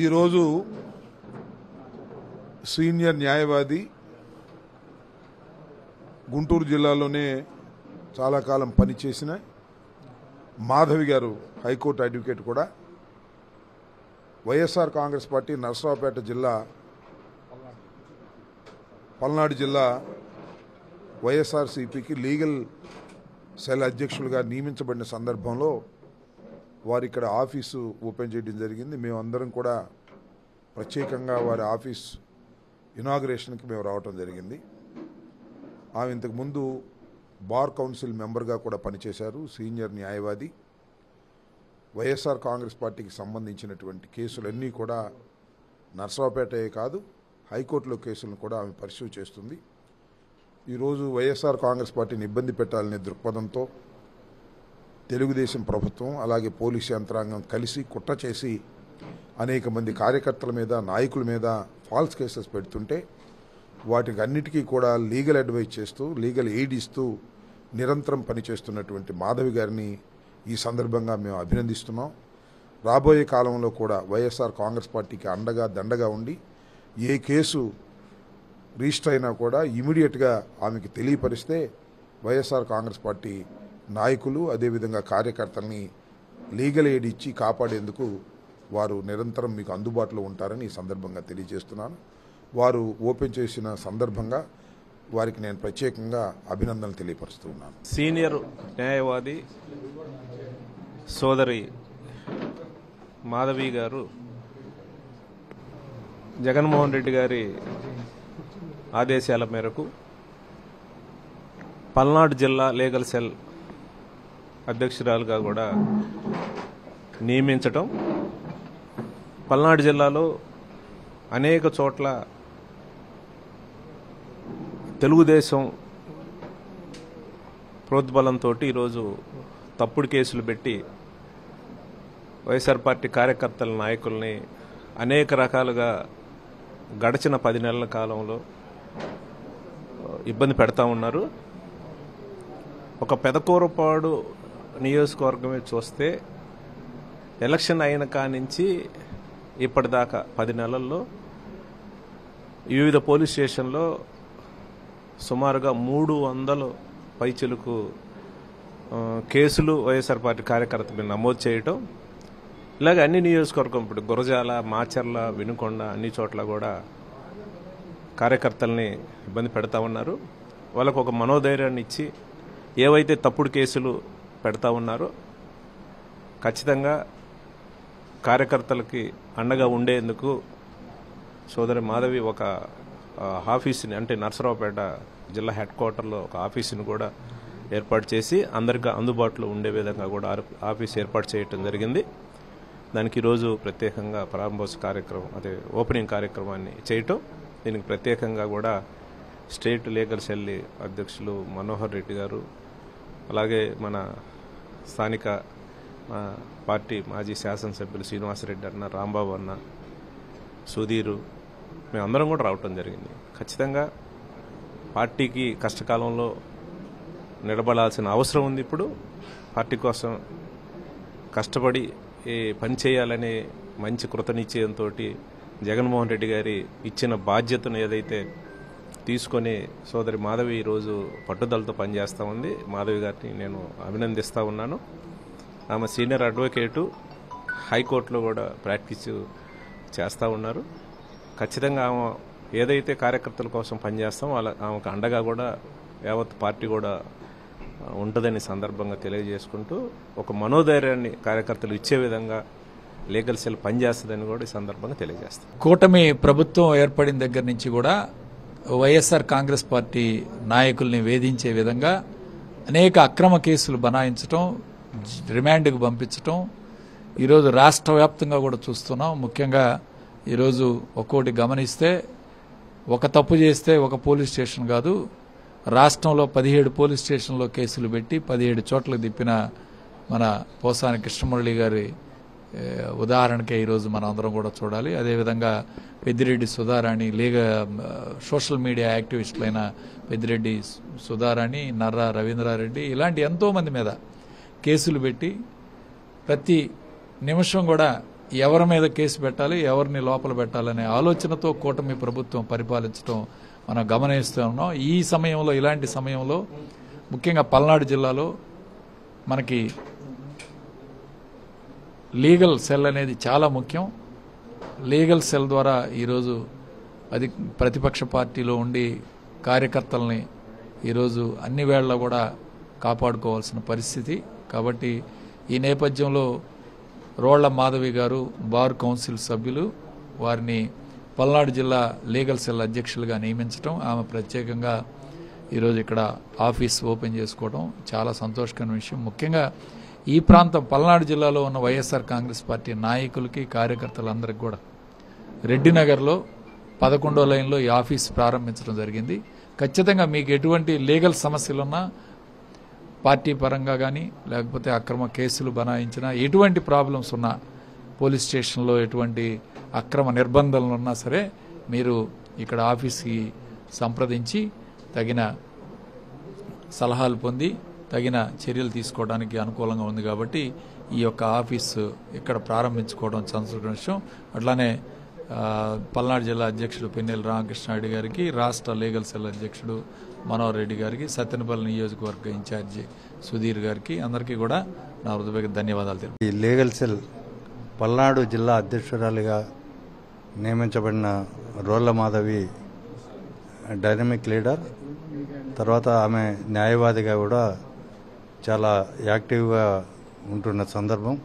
ఈరోజు సీనియర్ న్యాయవాది గుంటూరు జిల్లాలోనే చాలా కాలం పనిచేసిన మాధవి గారు హైకోర్టు అడ్వకేట్ కూడా వైఎస్ఆర్ కాంగ్రెస్ పార్టీ నర్సరావుపేట జిల్లా పల్నాడు జిల్లా వైఎస్ఆర్సీపీకి లీగల్ సెల్ అధ్యక్షులుగా నియమించబడిన సందర్భంలో వారు ఇక్కడ ఆఫీసు ఓపెన్ చేయడం జరిగింది. మేమందరం కూడా ప్రత్యేకంగా వారి ఆఫీస్ ఇనాగ్రేషన్కి మేము రావటం జరిగింది. ఆమె ఇంతకుముందు బార్ కౌన్సిల్ మెంబర్గా కూడా పనిచేశారు. సీనియర్ న్యాయవాది. వైఎస్ఆర్ కాంగ్రెస్ పార్టీకి సంబంధించినటువంటి కేసులన్నీ కూడా నర్సరావుపేటే కాదు హైకోర్టులో కేసులను కూడా ఆమె పరిశీలి చేస్తుంది. ఈరోజు వైఎస్ఆర్ కాంగ్రెస్ పార్టీని ఇబ్బంది పెట్టాలనే దృక్పథంతో తెలుగుదేశం ప్రభుత్వం అలాగే పోలీసు యంత్రాంగం కలిసి కుట్ర చేసి అనేక మంది కార్యకర్తల మీద నాయకుల మీద ఫాల్స్ కేసెస్ పెడుతుంటే వాటికి అన్నిటికీ కూడా లీగల్ అడ్వైజ్ చేస్తూ లీగల్ ఎయిడ్ ఇస్తూ నిరంతరం పనిచేస్తున్నటువంటి మాధవి గారిని ఈ సందర్భంగా మేము అభినందిస్తున్నాం. రాబోయే కాలంలో కూడా వైఎస్ఆర్ కాంగ్రెస్ పార్టీకి అండగా దండగా ఉండి ఏ కేసు రిజిస్టర్ అయినా కూడా ఇమీడియట్గా ఆమెకి తెలియపరిస్తే వైఎస్ఆర్ కాంగ్రెస్ పార్టీ నాయకులు అదేవిధంగా కార్యకర్తల్ని లీగల్ ఎయిడ్ ఇచ్చి కాపాడేందుకు వారు నిరంతరం మీకు అందుబాటులో ఉంటారని ఈ సందర్భంగా తెలియజేస్తున్నాను. వారు ఓపెన్ చేసిన సందర్భంగా వారికి నేను ప్రత్యేకంగా అభినందనలు తెలియపరుస్తున్నాను. సీనియర్ న్యాయవాది సోదరి మాధవి గారు జగన్మోహన్ రెడ్డి గారి ఆదేశాల మేరకు పల్నాడు జిల్లా లీగల్ సెల్ అధ్యక్షురాలుగా కూడా నియమించటం, పల్నాడు జిల్లాలో అనేక చోట్ల తెలుగుదేశం ప్రోద్బలంతో ఈరోజు తప్పుడు కేసులు పెట్టి వైఎస్ఆర్ పార్టీ కార్యకర్తల నాయకుల్ని అనేక రకాలుగా గడిచిన 10 నెలల కాలంలో ఇబ్బంది పెడతా ఉన్నారు. ఒక పెదకూరపాడు నియోజకవర్గమే చూస్తే ఎలక్షన్ అయిన కానించి ఇప్పటిదాకా 10 నెలల్లో వివిధ పోలీస్ స్టేషన్లో సుమారుగా 300 పైచిలకు కేసులు వైఎస్ఆర్ పార్టీ కార్యకర్త మీద నమోదు చేయటం, ఇలాగ అన్ని నియోజకవర్గం ఇప్పుడు గురజాల, మాచర్ల, వినుకొండ అన్ని చోట్ల కూడా కార్యకర్తల్ని ఇబ్బంది పెడతా ఉన్నారు. వాళ్ళకు ఒక మనోధైర్యాన్ని ఇచ్చి ఏవైతే తప్పుడు కేసులు పెడతా ఉన్నారో ఖచ్చితంగా కార్యకర్తలకి అండగా ఉండేందుకు సోదరి మాధవి ఒక ఆఫీసుని, అంటే నర్సరావుపేట జిల్లా హెడ్ క్వార్టర్లో ఒక ఆఫీసుని కూడా ఏర్పాటు చేసి అందరికీ అందుబాటులో ఉండే విధంగా కూడా ఆఫీస్ ఏర్పాటు చేయటం జరిగింది. దానికి ఈరోజు ప్రత్యేకంగా ప్రారంభోత్సవ కార్యక్రమం, అదే ఓపెనింగ్ కార్యక్రమాన్ని చేయటం, దీనికి ప్రత్యేకంగా కూడా స్టేట్ లీగల్ సెల్ అధ్యక్షులు మనోహర్ రెడ్డి గారు, అలాగే మన స్థానిక పార్టీ మాజీ శాసనసభ్యులు శ్రీనివాసరెడ్డి అన్న, రాంబాబు అన్న, సుధీరు, మేమందరం కూడా రావటం జరిగింది. ఖచ్చితంగా పార్టీకి కష్టకాలంలో నిలబడాల్సిన అవసరం ఉంది. ఇప్పుడు పార్టీ కోసం కష్టపడి పని చేయాలనే మంచి కృతనిశ్చయంతో జగన్మోహన్ రెడ్డి గారి ఇచ్చిన బాధ్యతను ఏదైతే తీసుకొని సోదరి మాధవి ఈరోజు పట్టుదలతో పనిచేస్తూ ఉంది. మాధవి గారిని నేను అభినందిస్తూ ఉన్నాను. ఆమె సీనియర్ అడ్వకేటు, హైకోర్టులో కూడా ప్రాక్టీస్ చేస్తూ ఉన్నారు. ఖచ్చితంగా ఆమె ఏదైతే కార్యకర్తల కోసం పనిచేస్తామో ఆమెకు అండగా కూడా యావత్ పార్టీ కూడా ఉంటుందని సందర్భంగా తెలియజేసుకుంటూ ఒక మనోధైర్యాన్ని కార్యకర్తలు ఇచ్చే విధంగా లీగల్ సెల్ పనిచేస్తుందని కూడా ఈ సందర్భంగా తెలియజేస్తాం. కూటమి ప్రభుత్వం ఏర్పడిన దగ్గర నుంచి కూడా వైఎస్ఆర్ కాంగ్రెస్ పార్టీ నాయకుల్ని వేధించే విధంగా అనేక అక్రమ కేసులు బనాయించడం, రిమాండ్కు పంపించడం ఈరోజు రాష్ట్ర వ్యాప్తంగా కూడా చూస్తున్నాం. ముఖ్యంగా ఈరోజు ఒక్కోటి గమనిస్తే ఒక తప్పు చేస్తే ఒక పోలీస్ స్టేషన్ కాదు, రాష్ట్రంలో 17 పోలీస్ స్టేషన్లో కేసులు పెట్టి 17 చోట్లకు తిప్పిన మన పోసాని కృష్ణమురళి గారి ఉదాహరణకే ఈరోజు మనం అందరం కూడా చూడాలి. అదేవిధంగా పెద్దిరెడ్డి సుధారాణి, సోషల్ మీడియా యాక్టివిస్టులైన పెద్దిరెడ్డి సుధారాణి, నర్రా రవీంద్రారెడ్డి, ఇలాంటి ఎంతోమంది మీద కేసులు పెట్టి ప్రతి నిమిషం కూడా ఎవరి మీద కేసు పెట్టాలి, ఎవరిని లోపల పెట్టాలనే ఆలోచనతో కూటమి ప్రభుత్వం పరిపాలించడం మనం గమనిస్తూ ఉన్నాం. ఈ సమయంలో, ఇలాంటి సమయంలో ముఖ్యంగా పల్నాడు జిల్లాలో మనకి లీగల్ సెల్ అనేది చాలా ముఖ్యం. లీగల్ సెల్ ద్వారా ఈరోజు అది ప్రతిపక్ష పార్టీలో ఉండి కార్యకర్తల్ని ఈరోజు అన్ని వేళలా కూడా కాపాడుకోవాల్సిన పరిస్థితి. కాబట్టి ఈ నేపథ్యంలో రోళ్ల మాధవి గారు బార్ కౌన్సిల్ సభ్యులు, వారిని పల్నాడు జిల్లా లీగల్ సెల్ అధ్యక్షులుగా నియమించడం, ఆమె ప్రత్యేకంగా ఈరోజు ఇక్కడ ఆఫీస్ ఓపెన్ చేసుకోవడం చాలా సంతోషకరమైన విషయం. ముఖ్యంగా ఈ ప్రాంతం పల్నాడు జిల్లాలో ఉన్న వైఎస్ఆర్ కాంగ్రెస్ పార్టీ నాయకులకి, కార్యకర్తలందరికీ కూడా రెడ్డినగర్లో 11వ లైన్లో ఈ ఆఫీస్ ప్రారంభించడం జరిగింది. ఖచ్చితంగా మీకు ఎటువంటి లీగల్ సమస్యలున్నా, పార్టీ పరంగా కానీ లేకపోతే అక్రమ కేసులు బనాయించినా, ఎటువంటి ప్రాబ్లమ్స్ ఉన్నా, పోలీస్ స్టేషన్లో ఎటువంటి అక్రమ నిర్బంధాలు ఉన్నా సరే మీరు ఇక్కడ ఆఫీస్కి సంప్రదించి తగిన సలహాలు పొంది తగిన చర్యలు తీసుకోవడానికి అనుకూలంగా ఉంది. కాబట్టి ఈ యొక్క ఆఫీసు ఇక్కడ ప్రారంభించుకోవడం సంతోషకరమైన విషయం. అట్లానే పల్నాడు జిల్లా అధ్యక్షుడు పిన్నెల్లి రామకృష్ణారెడ్డి గారికి, రాష్ట్ర లీగల్ సెల్ అధ్యక్షుడు మనోహర్ రెడ్డి గారికి, సత్తెనపల్లి నియోజకవర్గ ఇన్ఛార్జి సుధీర్ గారికి, అందరికీ కూడా నా హృదయపూర్వక ధన్యవాదాలు తెలుపు. ఈ లీగల్ సెల్ పల్నాడు జిల్లా అధ్యక్షురాలిగా నియమించబడిన రోళ్ల మాధవి డైనమిక్ లీడర్, తర్వాత ఆమె న్యాయవాదిగా కూడా చాలా యాక్టివ్గా ఉంటున్న సందర్భం.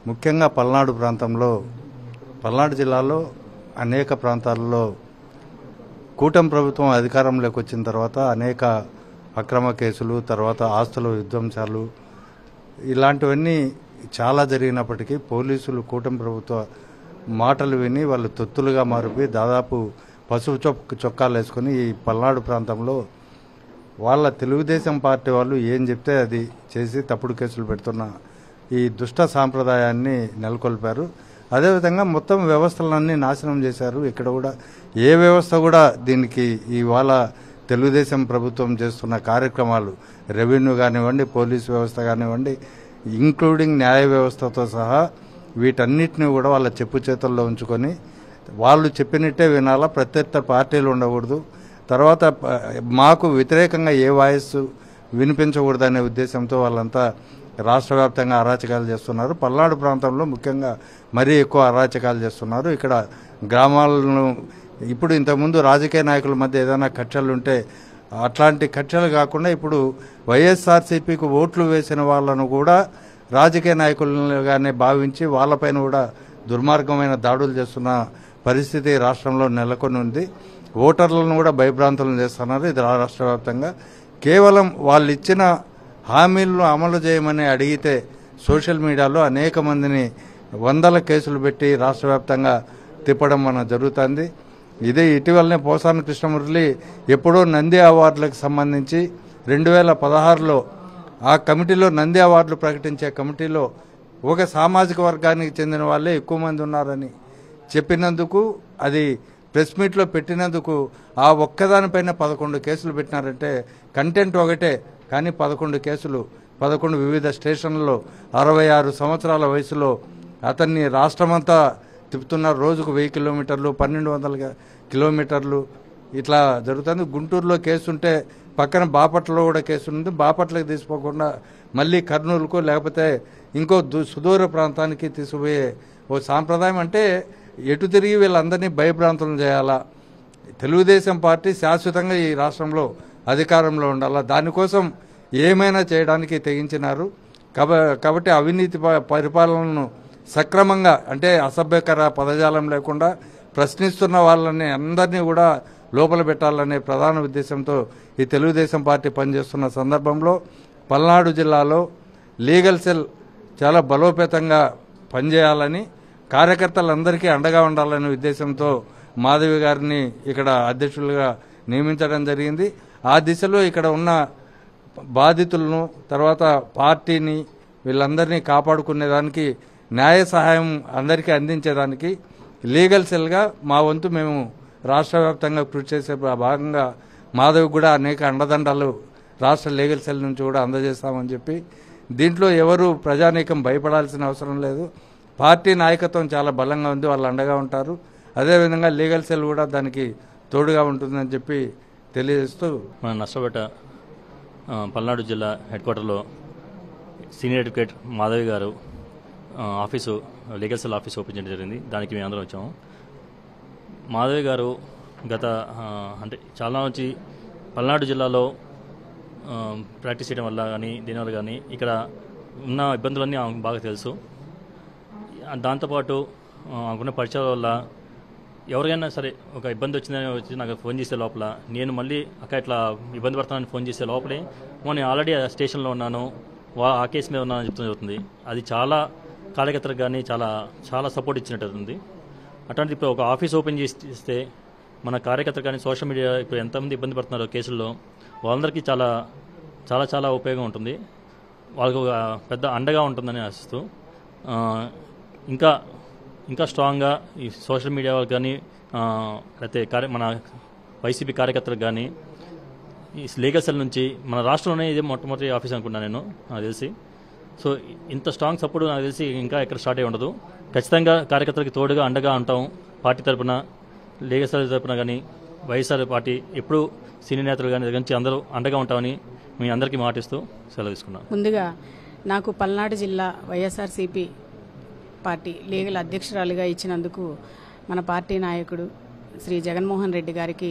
ముఖ్యంగా పల్నాడు జిల్లాలో అనేక ప్రాంతాల్లో కూటమి ప్రభుత్వం అధికారంలోకి వచ్చిన తర్వాత అనేక అక్రమ కేసులు, తర్వాత ఆస్తుల విధ్వంసాలు, ఇలాంటివన్నీ చాలా జరిగినప్పటికీ పోలీసులు కూటమి ప్రభుత్వ మాటలు విని వాళ్ళు తొత్తులుగా మారిపోయి దాదాపు పసుపు చొక్కాలు వేసుకుని ఈ పల్నాడు ప్రాంతంలో వాళ్ళ తెలుగుదేశం పార్టీ వాళ్ళు ఏం చెప్తే అది చేసి తప్పుడు కేసులు పెడుతున్న ఈ దుష్ట సాంప్రదాయాన్ని నెలకొల్పారు. అదేవిధంగా మొత్తం వ్యవస్థలన్నీ నాశనం చేశారు. ఇక్కడ కూడా ఏ వ్యవస్థ కూడా దీనికి ఇవాళ తెలుగుదేశం ప్రభుత్వం చేస్తున్న కార్యక్రమాలు, రెవెన్యూ కానివ్వండి, పోలీసు వ్యవస్థ కానివ్వండి, ఇంక్లూడింగ్ న్యాయ వ్యవస్థతో సహా వీటన్నిటిని కూడా వాళ్ళ చెప్పు చేతుల్లో ఉంచుకొని వాళ్ళు చెప్పినట్టే వినాలా, ప్రత్యర్థ పార్టీలు ఉండకూడదు, తర్వాత మాకు వ్యతిరేకంగా ఏ వాయిస్ వినిపించకూడదనే ఉద్దేశంతో వాళ్ళంతా రాష్ట్ర వ్యాప్తంగా అరాచకాలు చేస్తున్నారు. పల్నాడు ప్రాంతంలో ముఖ్యంగా మరీ ఎక్కువ అరాచకాలు చేస్తున్నారు. ఇక్కడ గ్రామాలను ఇప్పుడు ఇంతకుముందు రాజకీయ నాయకుల మధ్య ఏదైనా కక్షలు ఉంటే అట్లాంటి కక్షలు కాకుండా ఇప్పుడు వైఎస్ఆర్సీపీకి ఓట్లు వేసిన వాళ్ళను కూడా రాజకీయ నాయకులుగానే భావించి వాళ్ళపైన కూడా దుర్మార్గమైన దాడులు చేస్తున్న పరిస్థితి రాష్ట్రంలో నెలకొని ఉంది. ఓటర్లను కూడా భయభ్రాంతులను చేస్తున్నారు. ఇది రాష్ట్ర వ్యాప్తంగా కేవలం వాళ్ళు ఇచ్చిన హామీలను అమలు చేయమని అడిగితే సోషల్ మీడియాలో అనేక మందిని వందల కేసులు పెట్టి రాష్ట్ర వ్యాప్తంగా తిప్పడం మన జరుగుతుంది. ఇదే ఇటీవలనే పోసాని కృష్ణమురళి ఎప్పుడో నంది అవార్డులకు సంబంధించి 2016లో ఆ కమిటీలో, నంది అవార్డులు ప్రకటించే కమిటీలో ఒక సామాజిక వర్గానికి చెందిన వాళ్ళే ఎక్కువ మంది ఉన్నారని చెప్పినందుకు, అది ప్రెస్ మీట్లో పెట్టినందుకు ఆ ఒక్కదానిపైన 11 కేసులు పెట్టినారంటే కంటెంట్ ఒకటే కానీ 11 కేసులు, 11 వివిధ స్టేషన్లలో 66 సంవత్సరాల వయసులో అతన్ని రాష్ట్రమంతా తిప్పుతున్నారు. రోజుకు 1000 కిలోమీటర్లు, 1200 కిలోమీటర్లు ఇట్లా జరుగుతుంది. గుంటూరులో కేసు ఉంటే పక్కన బాపట్లలో కూడా కేసు ఉంది. బాపట్లకు తీసుకోకుండా మళ్ళీ కర్నూలుకు లేకపోతే ఇంకో సుదూర ప్రాంతానికి తీసుకుపోయే ఓ సాంప్రదాయం. అంటే ఎటు తిరిగి వీళ్ళందరినీ భయభ్రాంతులను చేయాలా, తెలుగుదేశం పార్టీ శాశ్వతంగా ఈ రాష్ట్రంలో అధికారంలో ఉండాలా, దానికోసం ఏమైనా చేయడానికి తెగించినారు. కాబట్టి అవినీతి పరిపాలనను సక్రమంగా, అంటే అసభ్యకర పదజాలం లేకుండా ప్రశ్నిస్తున్న వాళ్ళని అందరినీ కూడా లోపల పెట్టాలనే ప్రధాన ఉద్దేశంతో ఈ తెలుగుదేశం పార్టీ పనిచేస్తున్న సందర్భంలో పల్నాడు జిల్లాలో లీగల్ సెల్ చాలా బలోపేతంగా పనిచేయాలని, కార్యకర్తలందరికీ అండగా ఉండాలనే ఉద్దేశంతో మాధవి గారిని ఇక్కడ అధ్యక్షులుగా నియమించడం జరిగింది. ఆ దిశలో ఇక్కడ ఉన్న బాధితులను, తర్వాత పార్టీని, వీళ్ళందరినీ కాపాడుకునేదానికి, న్యాయ సహాయం అందరికీ అందించేదానికి లీగల్ సెల్గా మా వంతు మేము రాష్ట్ర వ్యాప్తంగా కృషి చేసే భాగంగా మాధవి కూడా అనేక అండదండలు రాష్ట్ర లీగల్ సెల్ నుంచి కూడా అందజేస్తామని చెప్పి, దీంట్లో ఎవరు ప్రజానీకం భయపడాల్సిన అవసరం లేదు. పార్టీ నాయకత్వం చాలా బలంగా ఉంది, వాళ్ళు అండగా ఉంటారు. అదేవిధంగా లీగల్ సెల్ కూడా దానికి తోడుగా ఉంటుందని చెప్పి తెలియజేస్తూ మన నర్సరావుపేట పల్నాడు జిల్లా హెడ్ క్వార్టర్లో సీనియర్ అడ్వకేట్ మాధవి గారు office legal cell office open చేయడం జరిగింది. దానికి మేము అందరం వచ్చాము. మాధవి గారు గత అంటే చాలా నుంచి పల్నాడు జిల్లాలో ప్రాక్టీస్ చేయడం వల్ల కానీ దీనివల్ల కానీ ఇక్కడ ఉన్న ఇబ్బందులన్నీ ఆమెకు బాగా తెలుసు. దాంతోపాటు ఆమెకున్న పరిచయాల వల్ల ఎవరికైనా సరే ఒక ఇబ్బంది వచ్చిందని వచ్చి నాకు ఫోన్ చేసే లోపల నేను మళ్ళీ అక్క ఇట్లా ఇబ్బంది పడుతున్నానని ఫోన్ చేసే లోపలే నేను ఆల్రెడీ ఆ స్టేషన్లో ఉన్నాను, ఆ కేసు మీద ఉన్నానని చెప్తూ జరుగుతుంది. అది చాలా కార్యకర్తలకు కానీ చాలా చాలా సపోర్ట్ ఇచ్చినట్టు ఉంది. అట్లాంటి ఇప్పుడు ఒక ఆఫీస్ ఓపెన్ చేస్తే మన కార్యకర్తలు కానీ సోషల్ మీడియా ఇప్పుడు ఎంతమంది ఇబ్బంది పడుతున్నారో కేసుల్లో వాళ్ళందరికీ చాలా చాలా చాలా ఉపయోగం ఉంటుంది, వాళ్ళకు ఒక పెద్ద అండగా ఉంటుందని ఆశిస్తూ ఇంకా ఇంకా స్ట్రాంగ్గా ఈ సోషల్ మీడియా వాళ్ళకి కానీ లేకపోతే మన వైసీపీ కార్యకర్తలకు కానీ ఈ లీగల్ సెల్ నుంచి మన రాష్ట్రంలోనే ఇదే మొట్టమొదటి ఆఫీస్ అనుకున్నాను నేను, నాకు తెలిసి. సో ఇంత స్ట్రాంగ్ సపోర్ట్ నాకు తెలిసి ఇంకా ఎక్కడ స్టార్ట్ అయ్యి ఉండదు. ఖచ్చితంగా కార్యకర్తలకి తోడుగా అండగా ఉంటాం. పార్టీ తరపున లీగల్ సెల్ తరపున కానీ వైఎస్ఆర్ పార్టీ ఎప్పుడు సీనియర్ నేతలు కానీ దగ్గర నుంచి అందరూ అండగా ఉంటామని మీ అందరికీ మాటిస్తూ సెలవు తీసుకున్నాం. ముందుగా నాకు పల్నాడు జిల్లా వైఎస్ఆర్సీపీ పార్టీ లీగల్ అధ్యక్షురాలిగా ఇచ్చినందుకు మన పార్టీ నాయకుడు శ్రీ జగన్మోహన్ రెడ్డి గారికి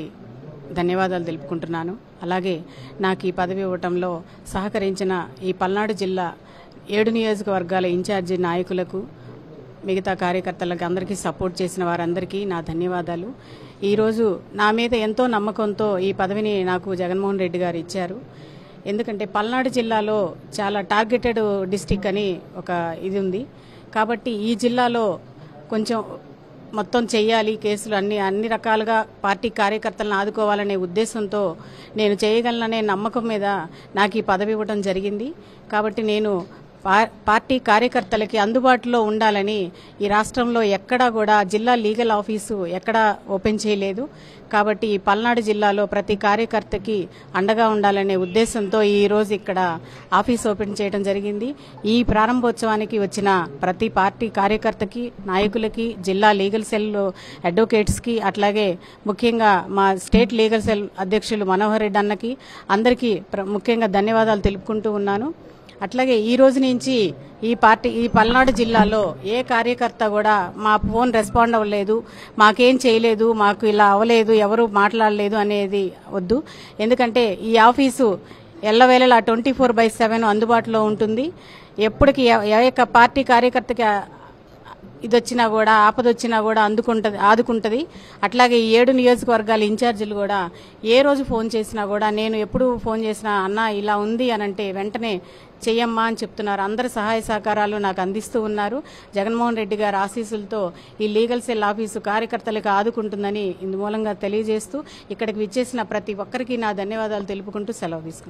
ధన్యవాదాలు తెలుపుకుంటున్నాను. అలాగే నాకు ఈ పదవి ఇవ్వటంలో సహకరించిన ఈ పల్నాడు జిల్లా 7 నియోజకవర్గాల ఇన్ఛార్జి నాయకులకు, మిగతా కార్యకర్తలకు అందరికీ సపోర్ట్ చేసిన వారందరికీ నా ధన్యవాదాలు. ఈరోజు నా మీద ఎంతో నమ్మకంతో ఈ పదవిని నాకు జగన్మోహన్ రెడ్డి గారు ఇచ్చారు. ఎందుకంటే పల్నాడు జిల్లాలో చాలా టార్గెటెడ్ డిస్టిక్ అని ఒక ఇది ఉంది. కాబట్టి ఈ జిల్లాలో కొంచెం మొత్తం చెయ్యాలి, కేసులు అన్ని రకాలుగా పార్టీ కార్యకర్తలను ఆదుకోవాలనే ఉద్దేశంతో నేను చేయగలననే నమ్మకం మీద నాకు ఈ పదవి ఇవ్వడం జరిగింది. కాబట్టి నేను పార్టీ కార్యకర్తలకి అందుబాటులో ఉండాలని ఈ రాష్ట్రంలో ఎక్కడా కూడా జిల్లా లీగల్ ఆఫీసు ఎక్కడా ఓపెన్ చేయలేదు. కాబట్టి ఈ పల్నాడు జిల్లాలో ప్రతి కార్యకర్తకి అండగా ఉండాలనే ఉద్దేశంతో ఈరోజు ఇక్కడ ఆఫీస్ ఓపెన్ చేయడం జరిగింది. ఈ ప్రారంభోత్సవానికి వచ్చిన ప్రతి పార్టీ కార్యకర్తకి, నాయకులకి, జిల్లా లీగల్ సెల్ అడ్వకేట్స్కి, అట్లాగే ముఖ్యంగా మా స్టేట్ లీగల్ సెల్ అధ్యక్షులు మనోహర్ రెడ్డి అన్నకి అందరికీ ముఖ్యంగా ధన్యవాదాలు తెలుపుకుంటూ ఉన్నాను. అట్లాగే ఈ రోజు నుంచి ఈ పల్నాడు జిల్లాలో ఏ కార్యకర్త కూడా మా ఫోన్ రెస్పాండ్ అవ్వలేదు, మాకేం చేయలేదు, మాకు ఇలా అవ్వలేదు, ఎవరు మాట్లాడలేదు అనేది వద్దు. ఎందుకంటే ఈ ఆఫీసు ఎల్లవేళలా 24/7 అందుబాటులో ఉంటుంది. ఎప్పటికీ ఏ యొక్క పార్టీ కార్యకర్తకి ఇదొచ్చినా కూడా, ఆపదొచ్చినా కూడా ఆదుకుంటది. అట్లాగే ఈ 7 నియోజకవర్గాల ఇన్ఛార్జీలు కూడా ఏ రోజు ఫోన్ చేసినా కూడా, నేను ఎప్పుడు ఫోన్ చేసినా అన్న ఇలా ఉంది అనంటే వెంటనే చెయ్యమ్మా అని చెప్తున్నారు. అందరి సహాయ సహకారాలు నాకు అందిస్తూ ఉన్నారు. జగన్మోహన్ రెడ్డి గారి ఆశీస్సులతో ఈ లీగల్ సెల్ ఆఫీసు కార్యకర్తలకు ఆదుకుంటుందని ఇందుమూలంగా తెలియజేస్తూ ఇక్కడికి విచ్చేసిన ప్రతి ఒక్కరికి నా ధన్యవాదాలు తెలుపుకుంటూ సెలవు తీసుకున్నాను.